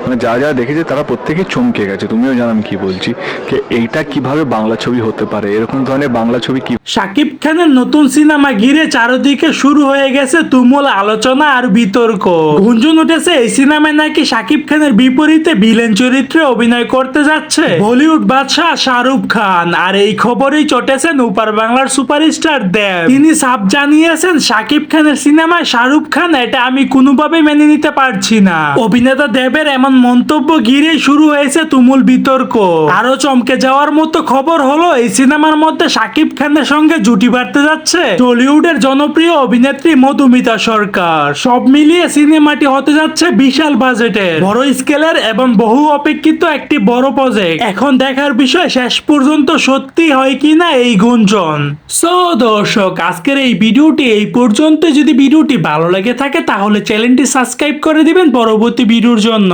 মানে যারা যারা দেখেছে তারা প্রত্যেকে চমকে গেছে। তুমিও জানো আমি কি বলছি, যে এইটা কিভাবে বাংলা ছবি হতে পারে, এরকম ধরনের বাংলা ছবি কি। শাকিব খানের নতুন সিনেমা ঘিরে চারদিকে শুরু হয়ে গেছে তুমুল আলোচনা আর বিতর্ক। গুঞ্জন উঠেছে এই সিনেমায় নাকি শাকিব খানের বিপরীতে ভিলেন চরিত্রে অভিনয় করতে যাচ্ছে বলিউড বাদশাহ শাহরুখ খান। আর এই খবরেই চটেছেন উপার বাংলার সুপারস্টার দেব। তিনি সাফ জানিয়েছেন শাকিব খানের সিনেমায় শাহরুখ খান, এটা আমি কোনোভাবেই মেনে নিতে পারছি না। অভিনেতা দেবের এমন মন্তব্য ঘিরে শুরু হয়েছে তুমুল বিতর্ক। আরো চমকে যাওয়ার মতো খবর হলো এই সিনেমার মধ্যে শাকিব খানের সঙ্গে জুটি বাড়তে যাচ্ছে টলিউডের জনপ্রিয় অভিনেত্রী মধুমিতা সরকার। সব মিলিয়ে সিনেমাটি হতে যাচ্ছে বিশাল বাজেটের, বড় স্কেলের এবং বহু অপেক্ষিত একটি বড় প্রজেক্ট। এখন দেখার বিষয় শেষ পর্যন্ত সত্যি হয় কিনা এই গুঞ্জন। সো দর্শক, আজকের এই ভিডিওটি এই পর্যন্ত। যদি ভিডিওটি ভালো লেগে থাকে তাহলে চ্যানেলটি সাবস্ক্রাইব করে দিবেন পরবর্তী ভিডিওর জন্য।